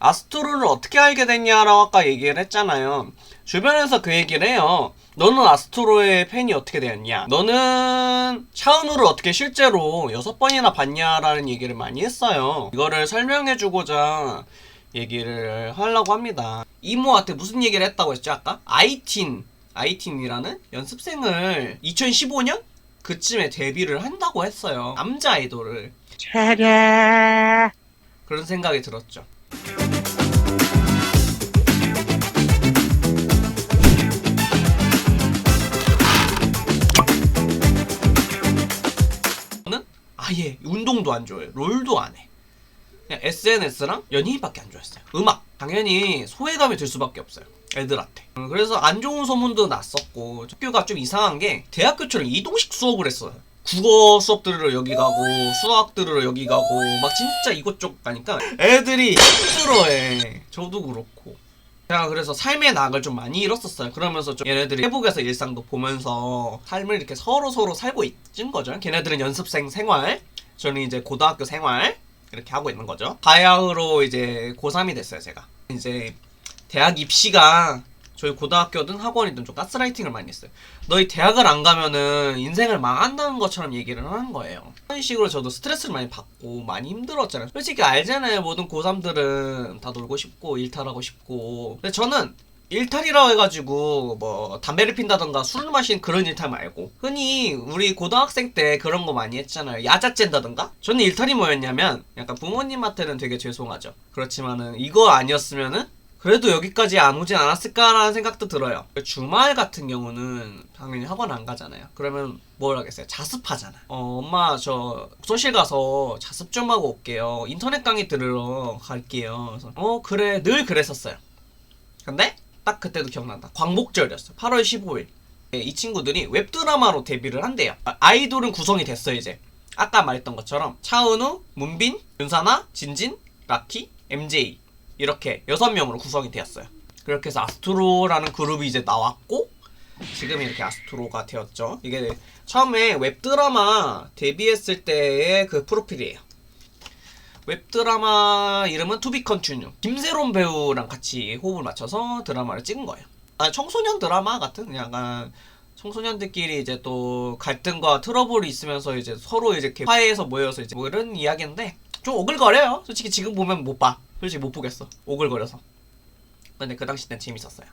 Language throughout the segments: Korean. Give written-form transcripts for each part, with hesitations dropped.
아스트로를 어떻게 알게 됐냐라고 아까 얘기를 했잖아요. 주변에서 그 얘기를 해요. 너는 아스트로의 팬이 어떻게 되었냐? 너는 샤오누를 어떻게 실제로 6번이나 봤냐라는 얘기를 많이 했어요. 이거를 설명해주고자 얘기를 하려고 합니다. 이모한테 무슨 얘기를 했다고 했죠 아까? 아이틴이라는 연습생을 2015년? 그쯤에 데뷔를 한다고 했어요. 남자 아이돌을. 그런 생각이 들었죠. 저는 아예 운동도 안 좋아해요. 롤도 안 해. 그냥 SNS랑 연예인밖에 안 좋아했어요. 음악 당연히 소외감이 들 수밖에 없어요. 애들한테. 그래서 안 좋은 소문도 났었고, 학교가 좀 이상한 게 대학교처럼 이동식 수업을 했어요. 국어 수업 들으러 여기 가고 수학 들으러 여기 가고 막 진짜 이곳저곳 가니까 애들이 힘들어해. 저도 그렇고. 제가 그래서 삶의 낙을 좀 많이 잃었었어요. 그러면서 좀 얘네들이 회복에서 일상도 보면서 삶을 이렇게 서로 살고 있는 거죠. 걔네들은 연습생 생활, 저는 이제 고등학교 생활 이렇게 하고 있는 거죠. 바야흐로 이제 고3이 됐어요. 제가 이제 대학 입시가 저희 고등학교든 학원이든 좀 가스라이팅을 많이 했어요. 너희 대학을 안 가면은 인생을 망한다는 것처럼 얘기를 하는 거예요. 그런 식으로 저도 스트레스를 많이 받고 많이 힘들었잖아요. 솔직히 알잖아요. 모든 고3들은 다 놀고 싶고 일탈하고 싶고. 근데 저는 일탈이라고 해가지고 뭐 담배를 핀다던가 술을 마시는 그런 일탈 말고, 흔히 우리 고등학생 때 그런 거 많이 했잖아요. 야자 쨘다던가. 저는 일탈이 뭐였냐면, 약간 부모님한테는 되게 죄송하죠. 그렇지만은 이거 아니었으면은 그래도 여기까지 안 오진 않았을까라는 생각도 들어요. 주말 같은 경우는 당연히 학원 안 가잖아요. 그러면 뭘 하겠어요? 자습하잖아. 엄마 저 독서실 가서 자습 좀 하고 올게요. 인터넷 강의 들으러 갈게요. 그래서 그래, 늘 그랬었어요. 근데 딱 그때도 기억난다. 광복절이었어요. 8월 15일. 이 친구들이 웹드라마로 데뷔를 한대요. 아이돌은 구성이 됐어요. 이제 아까 말했던 것처럼 차은우, 문빈, 윤사나, 진진, 라키, MJ 이렇게 6명으로 구성이 되었어요. 그렇게 해서 아스트로라는 그룹이 이제 나왔고, 지금 이렇게 아스트로가 되었죠. 이게 처음에 웹드라마 데뷔했을 때의 그 프로필이에요. 웹드라마 이름은 투비 컨티뉴. 김세론 배우랑 같이 호흡을 맞춰서 드라마를 찍은 거예요. 청소년 드라마 같은, 약간 청소년들끼리 이제 또 갈등과 트러블이 있으면서 이제 서로 이제 화해해서 모여서 이제 뭐 이런 이야기인데, 좀 오글거려요. 솔직히 지금 보면 못 봐. 솔직히 못 보겠어. 오글거려서. 근데 그 당시 땐 재밌었어요.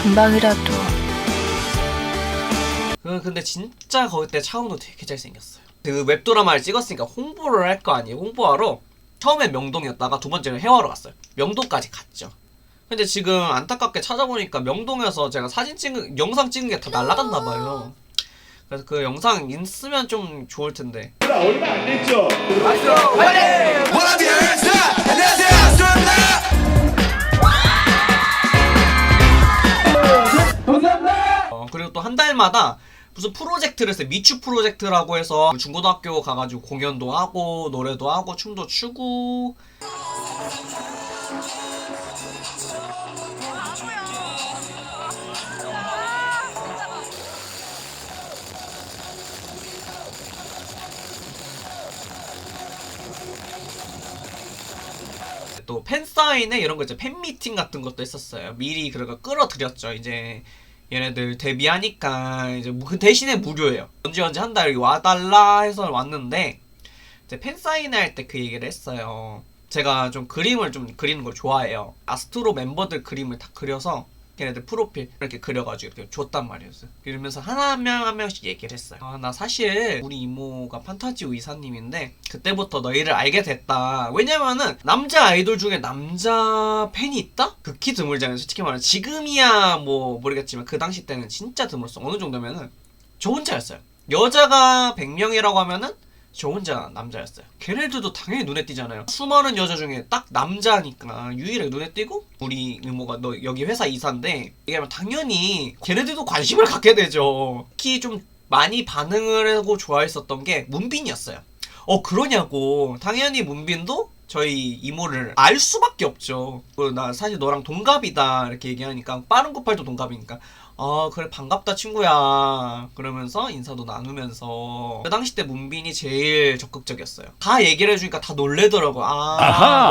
금방이라도. 근데 진짜 거기 때 차은우 되게 잘생겼어요. 그 웹드라마를 찍었으니까 홍보를 할 거 아니에요. 홍보하러 처음에 명동이었다가 두 번째는 해화로 갔어요. 명동까지 갔죠. 근데 지금 안타깝게 찾아보니까 명동에서 제가 영상 찍은 게 다 날라갔나 봐요. 그래서 그 영상 있으면 좀 좋을 텐데. 얼마 안 됐죠? 그리고 또 한 달마다 무슨 프로젝트를 했어요. 미추 프로젝트라고 해서 중고등학교 가가지고 공연도 하고 노래도 하고 춤도 추고. 또 팬사인회 이런 거 이제 팬미팅 같은 것도 했었어요. 미리 그런 끌어들였죠. 이제 얘네들 데뷔하니까 이제 그 대신에 무료예요. 언제 한 달 와달라 해서 왔는데, 이제 팬사인회 할 때 그 얘기를 했어요. 제가 좀 그림을 좀 그리는 걸 좋아해요. 아스트로 멤버들 그림을 다 그려서 걔네들 프로필 이렇게 그려가지고 이렇게 줬단 말이었어요. 그러면서 한 명씩 얘기를 했어요. 나 사실 우리 이모가 판타지오 이사님인데 그때부터 너희를 알게 됐다. 왜냐면은 남자 아이돌 중에 남자 팬이 있다? 극히 드물잖아요. 솔직히 말하면 지금이야 뭐 모르겠지만 그 당시 때는 진짜 드물었어. 어느 정도면은 저 혼자였어요. 여자가 100명이라고 하면은 저 혼자 남자였어요. 걔네들도 당연히 눈에 띄잖아요. 수많은 여자 중에 딱 남자니까 유일하게 눈에 띄고, 우리 이모가 너 여기 회사 이사인데 얘기하면 당연히 걔네들도 관심을 갖게 되죠. 특히 좀 많이 반응을 하고 좋아했었던 게 문빈이었어요. 그러냐고. 당연히 문빈도 저희 이모를 알 수밖에 없죠. 나 사실 너랑 동갑이다 이렇게 얘기하니까, 빠른 98도 동갑이니까 그래 반갑다 친구야 그러면서 인사도 나누면서 그 당시 때 문빈이 제일 적극적이었어요. 다 얘기를 해주니까 다 놀래더라고요.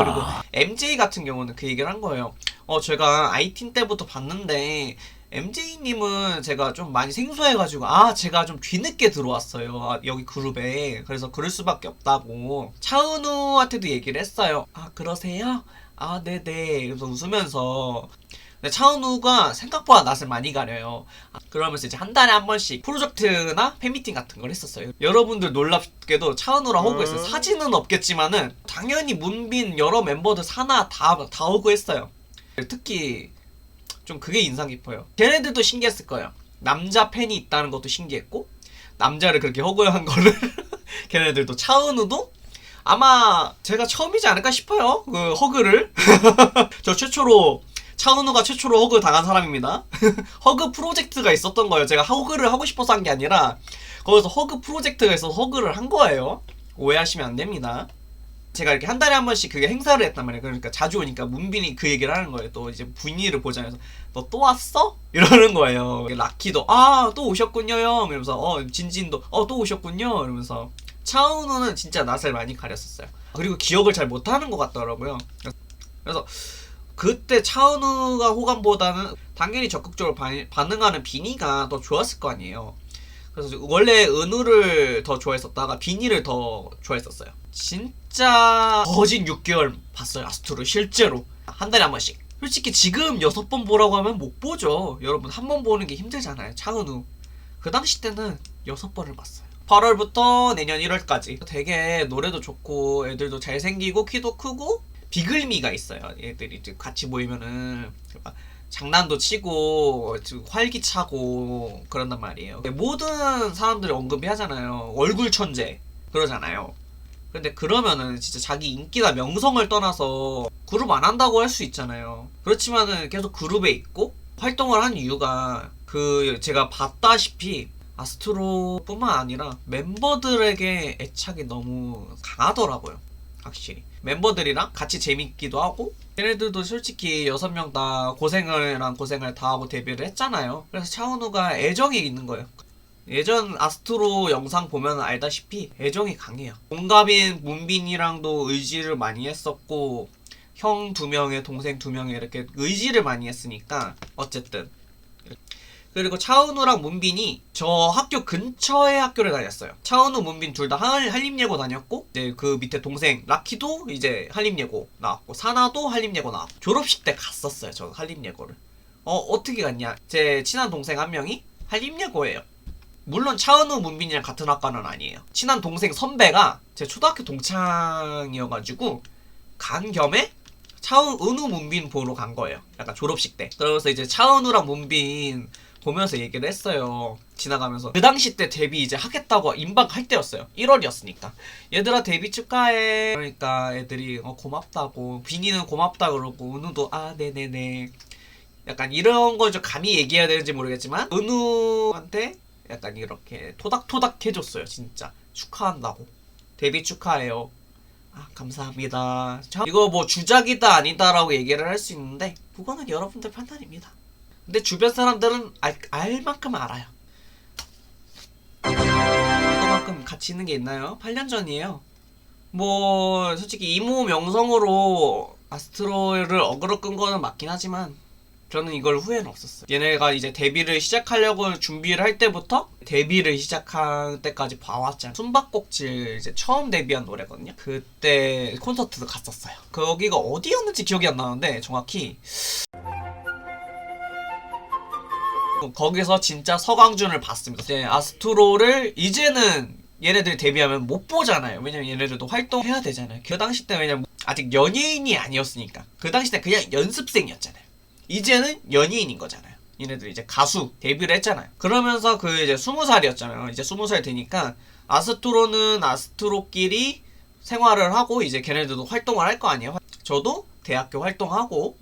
그리고 MJ 같은 경우는 그 얘기를 한 거예요. 제가 아이틴 때부터 봤는데 MJ님은 제가 좀 많이 생소해가지고 제가 좀 뒤늦게 들어왔어요 여기 그룹에. 그래서 그럴 수밖에 없다고 차은우한테도 얘기를 했어요. 그러세요? 네네. 그래서 웃으면서. 근데 차은우가 생각보다 낯을 많이 가려요. 그러면서 이제 한 달에 한 번씩 프로젝트나 팬미팅 같은 걸 했었어요. 여러분들 놀랍게도 차은우랑 호그했어요. 사진은 없겠지만은 당연히 문빈 여러 멤버들 사나 다 호그했어요. 특히 좀 그게 인상 깊어요. 걔네들도 신기했을 거예요. 남자 팬이 있다는 것도 신기했고 남자를 그렇게 허구한 거를 걔네들도. 차은우도 아마 제가 처음이지 않을까 싶어요. 그 허그를. 저 차은우가 최초로 허그 당한 사람입니다. 허그 프로젝트가 있었던 거예요. 제가 허그를 하고 싶어서 한 게 아니라 거기서 허그 프로젝트가 있어서 허그를 한 거예요. 오해하시면 안 됩니다. 제가 이렇게 한 달에 한 번씩 그게 행사를 했단 말이에요. 그러니까 자주 오니까 문빈이 그 얘기를 하는 거예요. 또 이제 분위기를 보자면서 너 또 왔어? 이러는 거예요. 라키도 또 오셨군요 형 이러면서 진진도 또 오셨군요 이러면서. 차은우는 진짜 낯을 많이 가렸었어요. 그리고 기억을 잘 못하는 것 같더라고요. 그래서 그때 차은우가 호감보다는 당연히 적극적으로 반응하는 비니가 더 좋았을 거 아니에요. 그래서 원래 은우를 더 좋아했었다가 비니를 더 좋아했었어요. 진짜 거진 6개월 봤어요 아스트로 실제로. 한 달에 한 번씩. 솔직히 지금 6번 보라고 하면 못 보죠. 여러분 한 번 보는 게 힘들잖아요. 차은우 그 당시 때는 6번을 봤어요. 8월부터 내년 1월까지 되게 노래도 좋고 애들도 잘생기고 키도 크고 비글미가 있어요. 애들이 같이 모이면은 장난도 치고 활기차고 그런단 말이에요. 모든 사람들이 언급이 하잖아요. 얼굴 천재 그러잖아요. 근데 그러면은 진짜 자기 인기나 명성을 떠나서 그룹 안 한다고 할 수 있잖아요. 그렇지만은 계속 그룹에 있고 활동을 한 이유가 제가 봤다시피 아스트로뿐만 아니라 멤버들에게 애착이 너무 강하더라고요. 확실히 멤버들이랑 같이 재밌기도 하고 걔네들도 솔직히 6명 다 고생을 다 하고 데뷔를 했잖아요. 그래서 차은우가 애정이 있는 거예요. 예전 아스트로 영상 보면 알다시피 애정이 강해요. 동갑인 문빈이랑도 의지를 많이 했었고 형 2명에 동생 2명에 이렇게 의지를 많이 했으니까 어쨌든. 그리고 차은우랑 문빈이 저 학교 근처에 학교를 다녔어요. 차은우, 문빈 둘 다 한림예고 다녔고 이제 그 밑에 동생 라키도 이제 한림예고 나왔고 사나도 한림예고 나왔고 졸업식 때 갔었어요. 저 한림예고를. 어떻게 갔냐? 제 친한 동생 한 명이 한림예고예요. 물론 차은우, 문빈이랑 같은 학과는 아니에요. 친한 동생 선배가 제 초등학교 동창이어가지고 간 겸에 은우, 문빈 보러 간 거예요. 약간 졸업식 때. 그래서 이제 차은우랑 문빈 보면서 얘기를 했어요. 지나가면서 그 당시 때 데뷔 이제 하겠다고 임박할 때였어요. 1월이었으니까 얘들아 데뷔 축하해. 그러니까 애들이 고맙다고, 비니는 고맙다 그러고 은우도 네네네 약간 이런 걸 좀 감히 얘기해야 되는지 모르겠지만 은우한테 약간 이렇게 토닥토닥 해줬어요. 진짜 축하한다고, 데뷔 축하해요, 감사합니다. 이거 뭐 주작이다 아니다 라고 얘기를 할 수 있는데 그거는 여러분들 판단입니다. 근데 주변 사람들은 알 만큼 알아요. 이거만큼 가치 있는 게 있나요? 8년 전이에요. 뭐 솔직히 이모 명성으로 아스트로를 어그로 끈 거는 맞긴 하지만 저는 이걸 후회는 없었어요. 얘네가 이제 데뷔를 시작하려고 준비를 할 때부터 데뷔를 시작할 때까지 봐왔잖아요. 숨바꼭질 이제 처음 데뷔한 노래거든요. 그때 콘서트도 갔었어요. 거기가 어디였는지 기억이 안 나는데 정확히 거기서 진짜 서광준을 봤습니다. 이제 아스트로를 이제는 얘네들 데뷔하면 못 보잖아요. 왜냐면 얘네들도 활동해야 되잖아요. 그 당시 때 왜냐면 아직 연예인이 아니었으니까. 그 당시 때 그냥 연습생이었잖아요. 이제는 연예인인 거잖아요. 얘네들 이제 가수 데뷔를 했잖아요. 그러면서 이제 20살이었잖아요. 이제 20살 되니까 아스트로는 아스트로끼리 생활을 하고 이제 걔네들도 활동을 할 거 아니에요. 저도 대학교 활동하고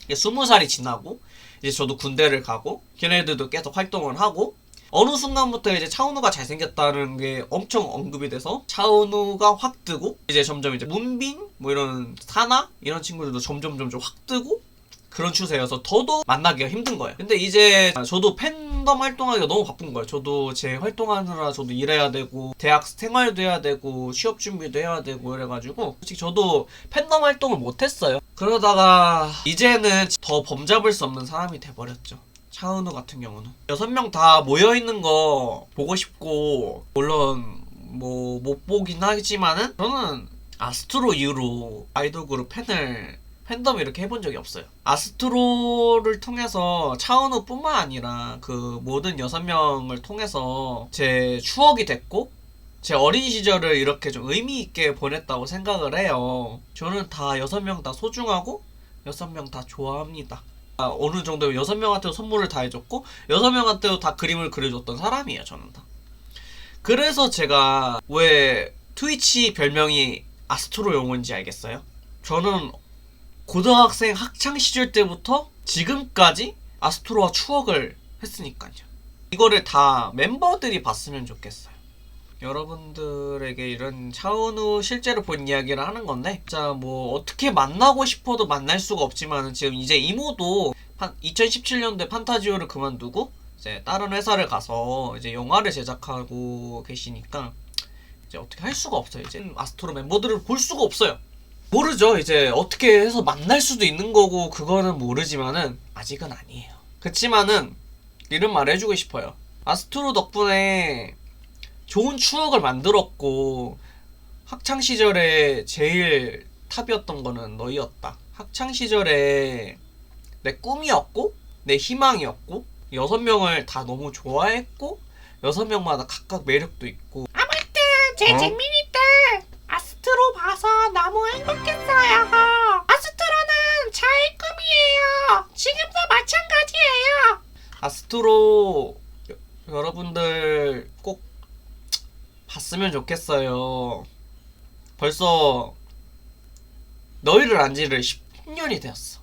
20살이 지나고 이제 저도 군대를 가고 걔네들도 계속 활동을 하고 어느 순간부터 이제 차은우가 잘생겼다는 게 엄청 언급이 돼서 차은우가 확 뜨고 이제 점점 이제 문빈 뭐 이런 사나 이런 친구들도 점점 확 뜨고 그런 추세여서 더더욱 만나기가 힘든 거예요. 근데 이제 저도 팬덤 활동하기가 너무 바쁜 거예요. 저도 제 활동하느라 저도 일해야 되고 대학 생활도 해야 되고 취업 준비도 해야 되고 이래가지고 솔직히 저도 팬덤 활동을 못했어요. 그러다가 이제는 더 범잡을 수 없는 사람이 돼버렸죠. 차은우 같은 경우는 6명 다 모여있는 거 보고 싶고, 물론 뭐 못 보긴 하지만은 저는 아스트로 이후로 아이돌 그룹 팬덤 이렇게 해본 적이 없어요. 아스트로를 통해서 차은우 뿐만 아니라 그 모든 6명을 통해서 제 추억이 됐고 제 어린 시절을 이렇게 좀 의미 있게 보냈다고 생각을 해요. 저는 다 6명 다 소중하고 6명 다 좋아합니다. 어느 정도 6명한테도 선물을 다 해줬고 6명한테도 다 그림을 그려줬던 사람이에요. 저는 다. 그래서 제가 왜 트위치 별명이 아스트로 용어인지 알겠어요? 저는 고등학생 학창시절 때부터 지금까지 아스트로와 추억을 했으니까요. 이거를 다 멤버들이 봤으면 좋겠어요. 여러분들에게 이런 차은우 실제로 본 이야기를 하는 건데, 진짜 뭐 어떻게 만나고 싶어도 만날 수가 없지만 지금 이제 이모도 2017년도에 판타지오를 그만두고 이제 다른 회사를 가서 이제 영화를 제작하고 계시니까 이제 어떻게 할 수가 없어요. 이제 아스트로 멤버들을 볼 수가 없어요. 모르죠. 이제 어떻게 해서 만날 수도 있는 거고 그거는 모르지만은 아직은 아니에요. 그치만은 이런 말 해주고 싶어요. 아스트로 덕분에 좋은 추억을 만들었고 학창시절에 제일 탑이었던 거는 너희였다. 학창시절에 내 꿈이었고 내 희망이었고 6명을 다 너무 좋아했고 6명마다 각각 매력도 있고, 아무튼 제 잼민이 때 아스트로 봐서 너무 행복했어요. 아스트로는 저의 꿈이에요. 지금도 마찬가지예요. 아스트로 여러분들 꼭 봤으면 좋겠어요. 벌써 너희를 안지를 10년이 되었어.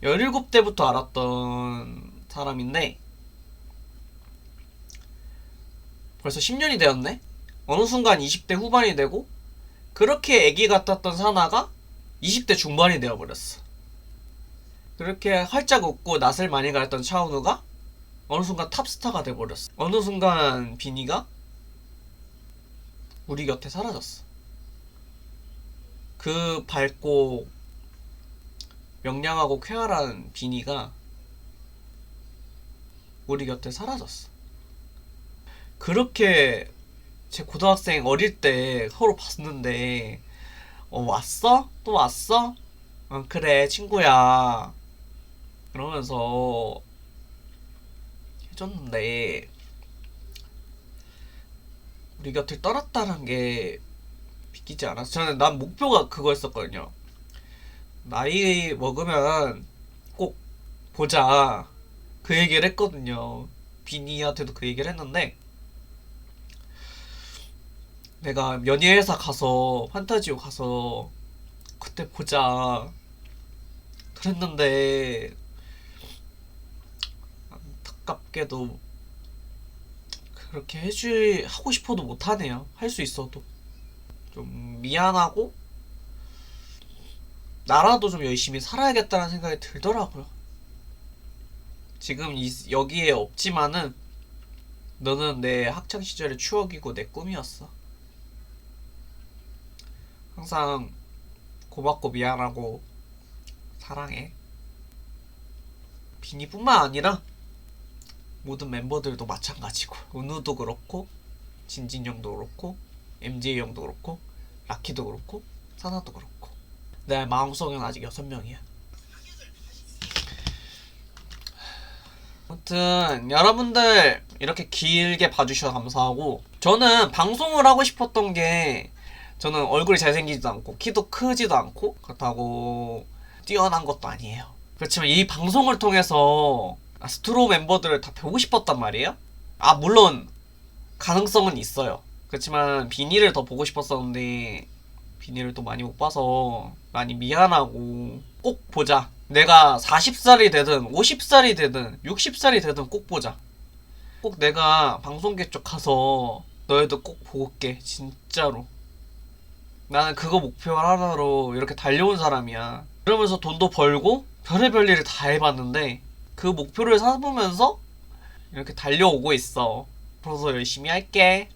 17대부터 알았던 사람인데 벌써 10년이 되었네? 어느 순간 20대 후반이 되고 그렇게 애기 같았던 사나가 20대 중반이 되어버렸어. 그렇게 활짝 웃고 낯을 많이 가렸던 차은우가 어느 순간 탑스타가 돼버렸어. 어느 순간 비니가 우리 곁에 사라졌어. 그 밝고 명량하고 쾌활한 비니가 우리 곁에 사라졌어. 그렇게 제 고등학생 어릴 때 서로 봤는데 왔어? 또 왔어? 그래 친구야 그러면서 해줬는데 우리 곁을 떠났다는 게 믿기지 않았어. 난 목표가 그거였었거든요. 나이 먹으면 꼭 보자 그 얘기를 했거든요. 비니한테도 그 얘기를 했는데 내가 연예회사 가서 판타지오 가서 그때 보자 그랬는데 안타깝게도 그렇게 하고 싶어도 못하네요. 할 수 있어도 좀 미안하고 나라도 좀 열심히 살아야겠다는 생각이 들더라고요. 지금 여기에 없지만은 너는 내 학창시절의 추억이고 내 꿈이었어. 항상 고맙고 미안하고 사랑해. 비니뿐만 아니라 모든 멤버들도 마찬가지고 은우도 그렇고 진진형도 그렇고 MJ 형도 그렇고 라키도 그렇고 사나도 그렇고 내 마음속에는 아직 6명이야. 아무튼 여러분들 이렇게 길게 봐주셔서 감사하고, 저는 방송을 하고 싶었던 게 저는 얼굴이 잘생기지도 않고 키도 크지도 않고 그렇다고 뛰어난 것도 아니에요. 그렇지만 이 방송을 통해서 아스트로 멤버들을 다 보고 싶었단 말이에요. 물론 가능성은 있어요. 그렇지만 비니를 더 보고 싶었었는데 비니를 또 많이 못 봐서 많이 미안하고, 꼭 보자. 내가 40살이 되든 50살이 되든 60살이 되든 꼭 보자. 꼭 내가 방송계 쪽 가서 너희도 꼭 보고 올게. 진짜로 나는 그거 목표 하나로 이렇게 달려온 사람이야. 그러면서 돈도 벌고 별의별 일을 다 해봤는데 그 목표를 삼으면서 이렇게 달려오고 있어. 앞으로도 열심히 할게.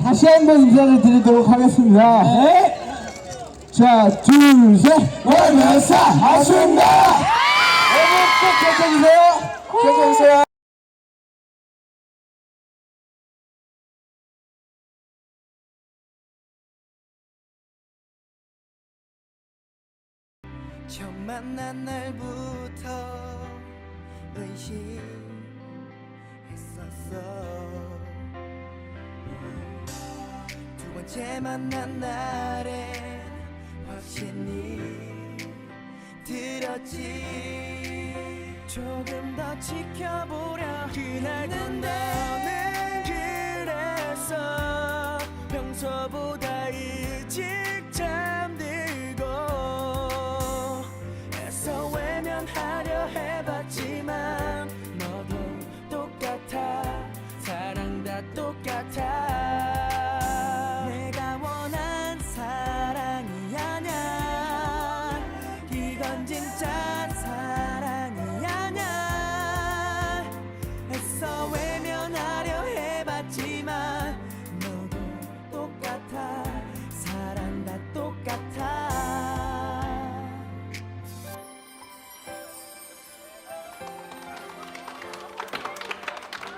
다시 한번 인사를 드리도록 하겠습니다. 네. 자, 둘, 셋. 월면사 하수입니다. 여러분 꼭 결정주세요. 결정주세요. 처음 만난 날부터 의심했었어. 두 번째 만난 날엔 확신이 들었지. 조금 더 지켜보려 그날은 너는 그랬어. 평소보다 일찍 잠들고 애써 외면하려 해봤지만